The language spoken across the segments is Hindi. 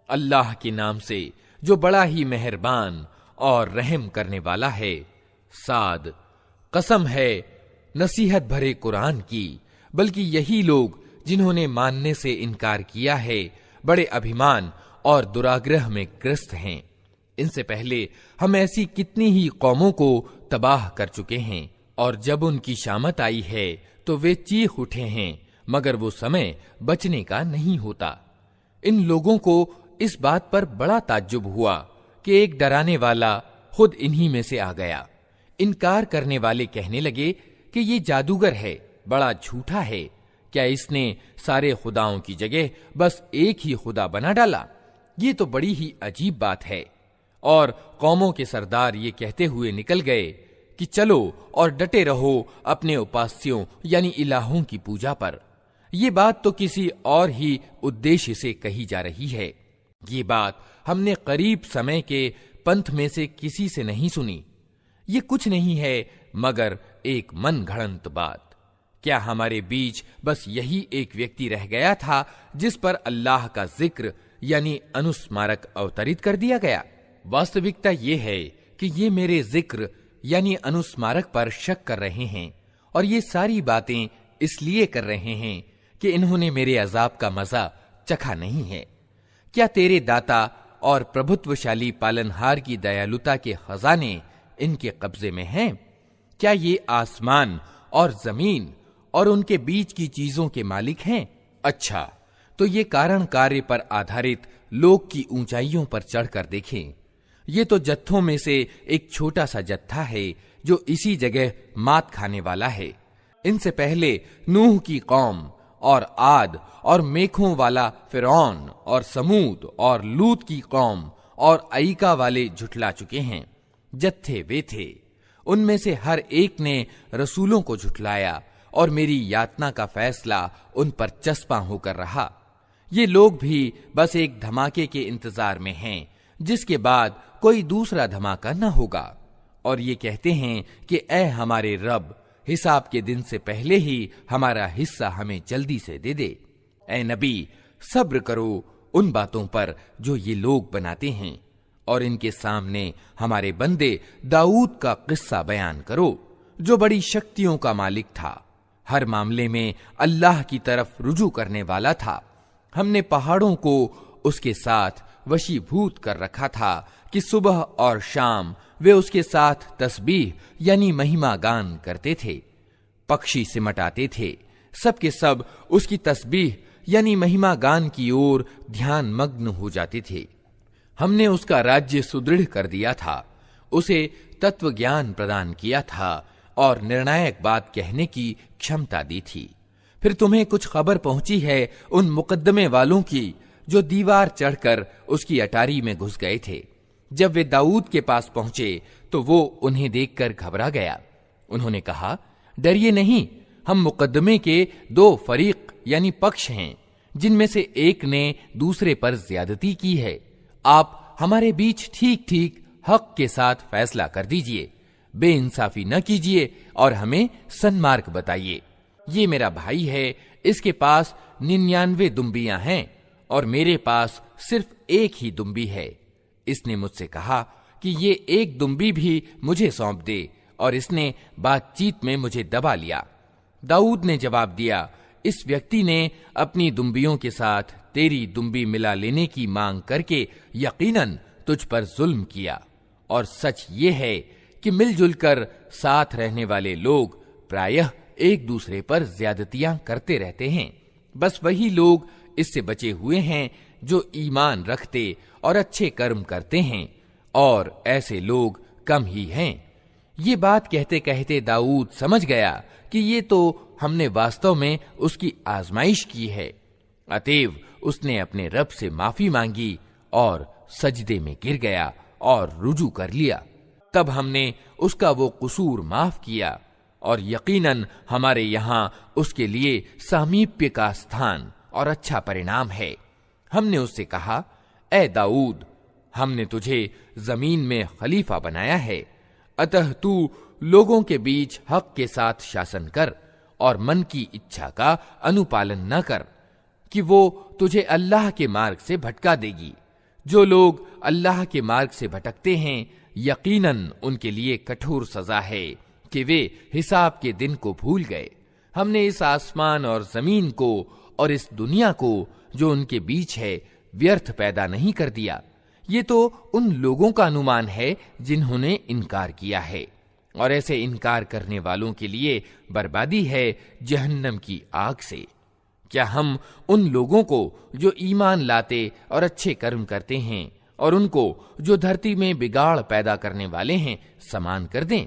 अल्लाह के नाम से जो बड़ा ही मेहरबान और रहम करने वाला है। साद, कसम है नसीहत भरे कुरान की, बल्कि यही लोग जिन्होंने मानने से इनकार किया है बड़े अभिमान और दुराग्रह में ग्रस्त हैं। इनसे पहले हम ऐसी कितनी ही कौमों को तबाह कर चुके हैं, और जब उनकी शामत आई है तो वे चीख उठे हैं, मगर वो समय बचने का नहीं होता। इन लोगों को इस बात पर बड़ा ताज्जुब हुआ कि एक डराने वाला खुद इन्हीं में से आ गया। इनकार करने वाले कहने लगे कि ये जादूगर है, बड़ा झूठा है। क्या इसने सारे खुदाओं की जगह बस एक ही खुदा बना डाला? ये तो बड़ी ही अजीब बात है। और कौमों के सरदार ये कहते हुए निकल गए कि चलो और डटे रहो अपने उपास्यों यानी इलाहों की पूजा पर। ये बात तो किसी और ही उद्देश्य से कही जा रही है। ये बात हमने करीब समय के पंथ में से किसी से नहीं सुनी। ये कुछ नहीं है मगर एक मन घड़ंत बात। क्या हमारे बीच बस यही एक व्यक्ति रह गया था जिस पर अल्लाह का जिक्र यानी अनुस्मारक अवतरित कर दिया गया? वास्तविकता ये है कि ये मेरे जिक्र यानी अनुस्मारक पर शक कर रहे हैं, और ये सारी बातें इसलिए कर रहे हैं कि इन्होंने मेरे अजाब का मजा चखा नहीं है। क्या तेरे दाता और प्रभुत्वशाली पालनहार की दयालुता के खजाने इनके कब्जे में हैं? क्या ये आसमान और जमीन और उनके बीच की चीजों के मालिक हैं? अच्छा, तो ये कारण कार्य पर आधारित लोक की ऊंचाइयों पर चढ़कर देखें। ये तो जत्थों में से एक छोटा सा जत्था है जो इसी जगह मात खाने वाला है। इनसे पहले नूह की कौम और आद और मेखों वाला फिरौन और समूद और लूत की कौम और अईका वाले झुठला चुके हैं। जत्थे वे थे, उनमें से हर एक ने रसूलों को झुठलाया और मेरी यातना का फैसला उन पर चस्पा होकर रहा। ये लोग भी बस एक धमाके के इंतजार में हैं जिसके बाद कोई दूसरा धमाका न होगा, और ये कहते हैं कि ऐ हमारे रब, हिसाब के दिन से पहले ही हमारा हिस्सा हमें जल्दी से दे दे। ऐ नबी, सब्र करो उन बातों पर जो ये लोग बनाते हैं, और इनके सामने हमारे बंदे दाऊद का किस्सा बयान करो जो बड़ी शक्तियों का मालिक था, हर मामले में अल्लाह की तरफ रुजू करने वाला था। हमने पहाड़ों को उसके साथ वशीभूत कर रखा था कि सुबह और शाम वे उसके साथ तस्बीह यानी महिमा गान करते थे। पक्षी सिमट आते थे, सब के सब उसकी तस्बीह यानी महिमा गान की ओर ध्यान मग्न हो जाते थे। हमने उसका राज्य सुदृढ़ कर दिया था, उसे तत्व ज्ञान प्रदान किया था और निर्णायक बात कहने की क्षमता दी थी। फिर तुम्हें कुछ खबर पहुंची है उन मुकद्दमे वालों की जो दीवार चढ़कर उसकी अटारी में घुस गए थे। जब वे दाऊद के पास पहुंचे तो वो उन्हें देखकर घबरा गया। उन्होंने कहा, डरिए नहीं, हम मुकद्दमे के दो फरीक यानी पक्ष हैं, जिनमें से एक ने दूसरे पर ज्यादती की है। आप हमारे बीच ठीक ठीक हक के साथ फैसला कर दीजिए, बेइंसाफी न कीजिए और हमें सन्मार्ग बताइए। ये मेरा भाई है, इसके पास 99 दुम्बियां हैं और मेरे पास सिर्फ एक ही दुम्बी है। इसने मुझसे कहा कि ये एक दुम्बी भी मुझे सौंप दे, और इसने बातचीत में मुझे दबा लिया। दाऊद ने जवाब दिया, इस व्यक्ति ने अपनी दुम्बियों के साथ तेरी दुम्बी मिला लेने की मांग करके यकीनन तुझ पर जुल्म किया, और सच ये है कि मिलजुल कर साथ रहने वाले लोग प्रायः एक दूसरे पर ज्यादतियां करते रहते हैं। बस वही लोग इससे बचे हुए हैं जो ईमान रखते और अच्छे कर्म करते हैं, और ऐसे लोग कम ही हैं। ये बात कहते कहते दाऊद समझ गया कि ये तो हमने वास्तव में उसकी आजमाइश की है। अतएव उसने अपने रब से माफी मांगी और सजदे में गिर गया और रुजू कर लिया। तब हमने उसका वो कसूर माफ किया, और यकीनन हमारे यहाँ उसके लिए सामीप्य का स्थान और अच्छा परिणाम है। हमने उससे कहा, ऐ दाऊद, हमने तुझे जमीन में खलीफा बनाया है, अतः तू लोगों के बीच हक के साथ शासन कर और मन की इच्छा का अनुपालन न कर कि वो तुझे अल्लाह के मार्ग से भटका देगी। जो लोग अल्लाह के मार्ग से भटकते हैं, यकीनन उनके लिए कठोर सजा है कि वे हिसाब के दिन को भूल गए। हमने इस आसमान और जमीन को और इस दुनिया को जो उनके बीच है व्यर्थ पैदा नहीं कर दिया। ये तो उन लोगों का अनुमान है जिन्होंने इनकार किया है, और ऐसे इनकार करने वालों के लिए बर्बादी है जहन्नम की आग से। क्या हम उन लोगों को जो ईमान लाते और अच्छे कर्म करते हैं और उनको जो धरती में बिगाड़ पैदा करने वाले हैं समान कर दें?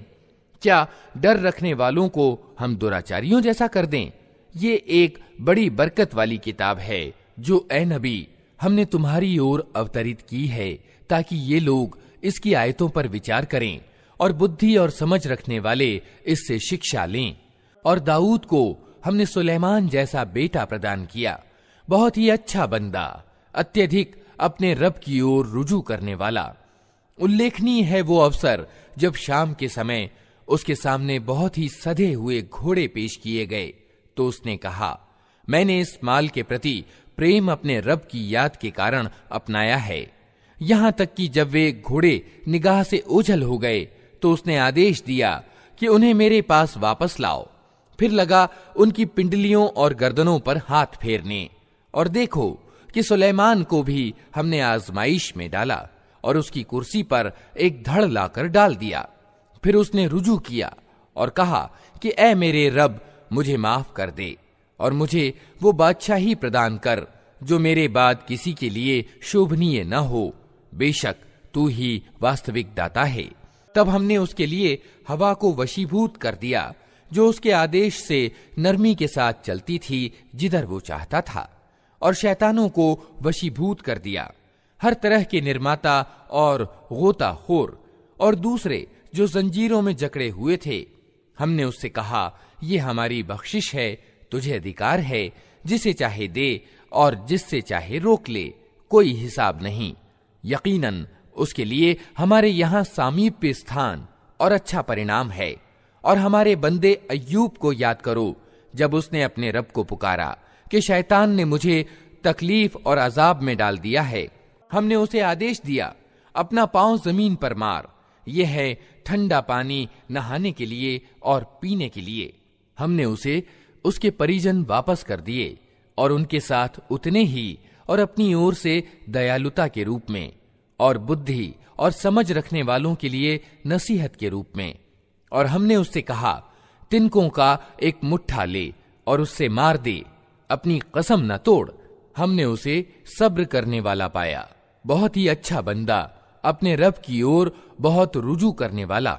क्या डर रखने वालों को हम दुराचारियों जैसा कर दें? ये एक बड़ी बरकत वाली किताब है जो ए नबी हमने तुम्हारी ओर अवतरित की है, ताकि ये लोग इसकी आयतों पर विचार करें और बुद्धि और समझ रखने वाले इससे शिक्षा लें। और दाऊद को हमने सुलेमान जैसा बेटा प्रदान किया, बहुत ही अच्छा बंदा, अत्यधिक अपने रब की ओर रुजू करने वाला। उल्लेखनीय है वो अवसर जब शाम के समय उसके सामने बहुत ही सधे हुए घोड़े पेश किए गए, तो उसने कहा, मैंने इस माल के प्रति प्रेम अपने रब की याद के कारण अपनाया है। यहां तक कि जब वे घोड़े निगाह से ओझल हो गए तो उसने आदेश दिया कि उन्हें मेरे पास वापस लाओ। फिर लगा उनकी पिंडलियों और गर्दनों पर हाथ फेरने। और देखो कि सुलेमान को भी हमने आजमाइश में डाला और उसकी कुर्सी पर एक धड़ लाकर डाल दिया। फिर उसने रुजू किया और कहा कि ऐ मेरे रब, मुझे माफ कर दे और मुझे वो बादशाही प्रदान कर जो मेरे बाद किसी के लिए शोभनीय न हो। बेशक तू ही वास्तविक दाता है। तब हमने उसके लिए हवा को वशीभूत कर दिया, जो उसके आदेश से नरमी के साथ चलती थी जिधर वो चाहता था, और शैतानों को वशीभूत कर दिया, हर तरह के निर्माता और गोताखोर और दूसरे जो जंजीरों में जकड़े हुए थे। हमने उससे कहा, ये हमारी बख्शिश है, तुझे अधिकार है, जिसे चाहे दे और जिससे चाहे रोक ले, कोई हिसाब नहीं। यकीनन उसके लिए हमारे यहाँ सामीप्य स्थान और अच्छा परिणाम है। और हमारे बंदे अय्यूब को याद करो, जब उसने अपने रब को पुकारा कि शैतान ने मुझे तकलीफ और अजाब में डाल दिया है। हमने उसे आदेश दिया, अपना पांव जमीन पर मार, यह है ठंडा पानी नहाने के लिए और पीने के लिए। हमने उसे उसके परिजन वापस कर दिए और उनके साथ उतने ही और अपनी ओर से दयालुता के रूप में और बुद्धि और समझ रखने वालों के लिए नसीहत के रूप में। और हमने उससे कहा, तिनकों का एक मुट्ठा ले और उससे मार दे, अपनी कसम न तोड़। हमने उसे सब्र करने वाला पाया, बहुत ही अच्छा बंदा, अपने रब की ओर बहुत रुजू करने वाला।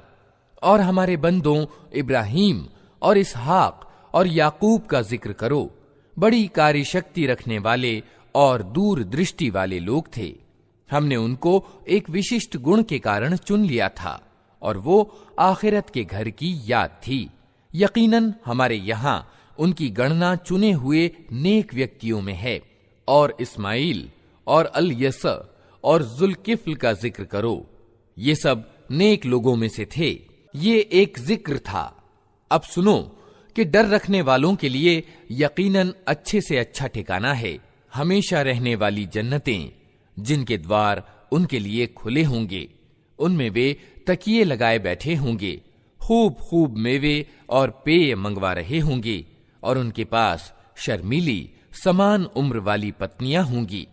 और हमारे बंदों इब्राहिम और इसहाक और याकूब का जिक्र करो, बड़ी कार्यशक्ति रखने वाले और दूर दृष्टि वाले लोग थे। हमने उनको एक विशिष्ट गुण के कारण चुन लिया था, और वो आखिरत के घर की याद थी। यकीनन हमारे यहाँ उनकी गणना चुने हुए नेक व्यक्तियों में है। और इस्माइल और अल यस और जुल्किफ्ल का जिक्र करो, ये सब नेक लोगों में से थे। ये एक जिक्र था। अब सुनो कि डर रखने वालों के लिए यकीनन अच्छे से अच्छा ठिकाना है, हमेशा रहने वाली जन्नतें, जिनके द्वार उनके लिए खुले होंगे। उनमें वे तकिए लगाए बैठे होंगे, खूब खूब मेवे और पेय मंगवा रहे होंगे, और उनके पास शर्मीली समान उम्र वाली पत्नियां होंगी।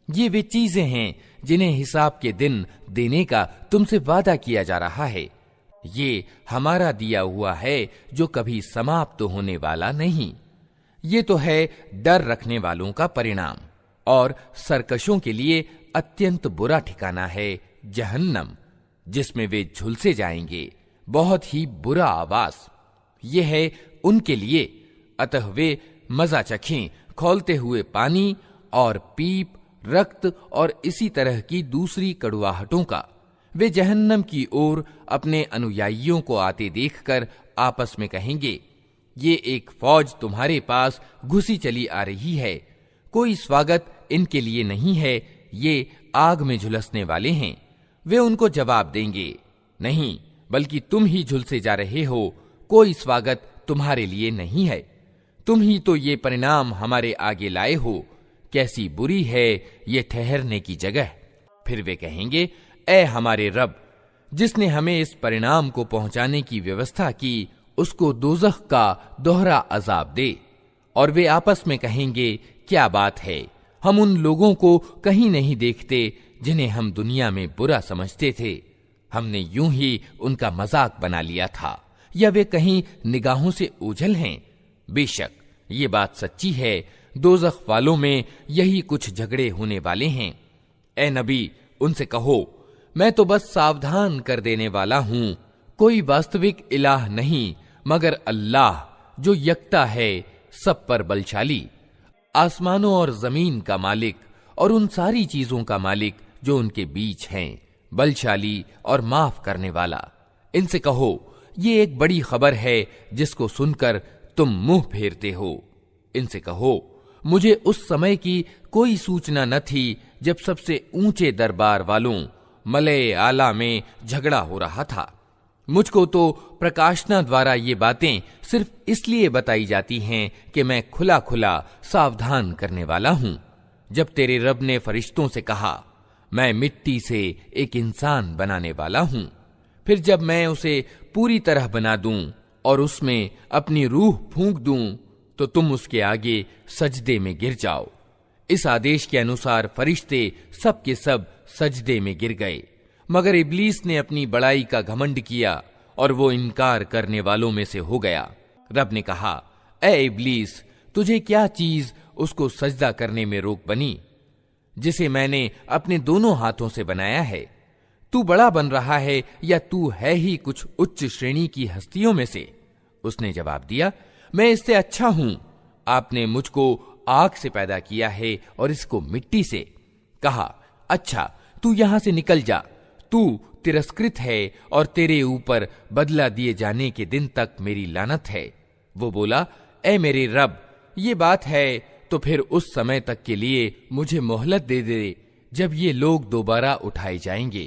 ये वे चीजें हैं जिन्हें हिसाब के दिन देने का तुमसे वादा किया जा रहा है। ये हमारा दिया हुआ है जो कभी समाप्त होने वाला नहीं। ये तो है डर रखने वालों का परिणाम, और सरकशों के लिए अत्यंत बुरा ठिकाना है जहन्नम, जिसमें वे झुलसे जाएंगे, बहुत ही बुरा आवास। ये है उनके लिए, अतः वे मजा चखें खौलते हुए पानी और पीप, रक्त और इसी तरह की दूसरी कड़ुआहटों का। वे जहन्नम की ओर अपने अनुयायियों को आते देखकर आपस में कहेंगे, ये एक फौज तुम्हारे पास घुसी चली आ रही है, कोई स्वागत इनके लिए नहीं है, ये आग में झुलसने वाले हैं। वे उनको जवाब देंगे, नहीं, बल्कि तुम ही झुलसे जा रहे हो, कोई स्वागत तुम्हारे लिए नहीं है। तुम ही तो ये परिणाम हमारे आगे लाए हो, कैसी बुरी है ये ठहरने की जगह। फिर वे कहेंगे, ऐ हमारे रब, जिसने हमें इस परिणाम को पहुंचाने की व्यवस्था की, उसको दोज़ख का दोहरा अजाब दे। और वे आपस में कहेंगे, क्या बात है, हम उन लोगों को कहीं नहीं देखते जिन्हें हम दुनिया में बुरा समझते थे। हमने यूं ही उनका मजाक बना लिया था, या वे कहीं निगाहों से ओझल हैं। बेशक ये बात सच्ची है, दोज़ख वालों में यही कुछ झगड़े होने वाले हैं। ए नबी, उनसे कहो, मैं तो बस सावधान कर देने वाला हूं। कोई वास्तविक इलाह नहीं मगर अल्लाह, जो यकता है, सब पर बलशाली, आसमानों और जमीन का मालिक और उन सारी चीजों का मालिक जो उनके बीच हैं, बलशाली और माफ करने वाला। इनसे कहो, ये एक बड़ी खबर है जिसको सुनकर तुम मुंह फेरते हो। इनसे कहो, मुझे उस समय की कोई सूचना न थी जब सबसे ऊंचे दरबार वालों मले आला में झगड़ा हो रहा था। मुझको तो प्रकाशना द्वारा ये बातें सिर्फ इसलिए बताई जाती हैं कि मैं खुला खुला सावधान करने वाला हूं। जब तेरे रब ने फरिश्तों से कहा, मैं मिट्टी से एक इंसान बनाने वाला हूं, फिर जब मैं उसे पूरी तरह बना दूं और उसमें अपनी रूह फूंक दूं, तो तुम उसके आगे सजदे में गिर जाओ। इस आदेश के अनुसार फरिश्ते सब के सब सजदे में गिर गए, मगर इब्लीस ने अपनी बड़ाई का घमंड किया और वो इनकार करने वालों में से हो गया। रब ने कहा, ए इब्लीस, तुझे क्या चीज उसको सजदा करने में रोक बनी जिसे मैंने अपने दोनों हाथों से बनाया है? तू बड़ा बन रहा है या तू है ही कुछ उच्च श्रेणी की हस्तियों में से? उसने जवाब दिया, मैं इससे अच्छा हूं। आपने मुझको आग से पैदा किया है और इसको मिट्टी से। कहा, अच्छा, तू यहां से निकल जा, तू तिरस्कृत है और तेरे ऊपर बदला दिए जाने के दिन तक मेरी लानत है। वो बोला, ए मेरे रब, ये बात है तो फिर उस समय तक के लिए मुझे मोहलत दे दे जब ये लोग दोबारा उठाए जाएंगे।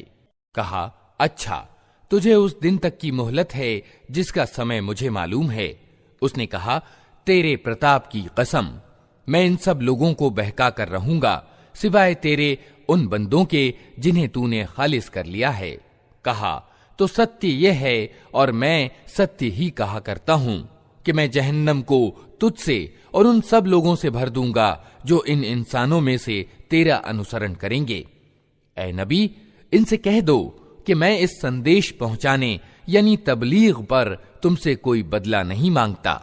कहा, अच्छा, तुझे उस दिन तक की मोहलत है जिसका समय मुझे मालूम है। उसने कहा, तेरे प्रताप की कसम, मैं इन सब लोगों को बहका कर रहूंगा सिवाय तेरे उन बंदों के जिन्हें तूने खालिस कर लिया है। कहा, तो सत्य यह है और मैं सत्य ही कहा करता हूं कि मैं जहन्नम को तुझसे और उन सब लोगों से भर दूंगा जो इन इंसानों में से तेरा अनुसरण करेंगे। ऐ नबी, इनसे कह दो कि मैं इस संदेश पहुंचाने यानी तबलीग पर तुमसे कोई बदला नहीं मांगता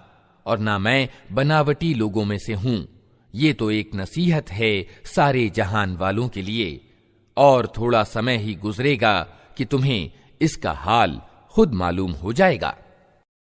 और ना मैं बनावटी लोगों में से हूं। ये तो एक नसीहत है सारे जहान वालों के लिए, और थोड़ा समय ही गुजरेगा कि तुम्हें इसका हाल खुद मालूम हो जाएगा।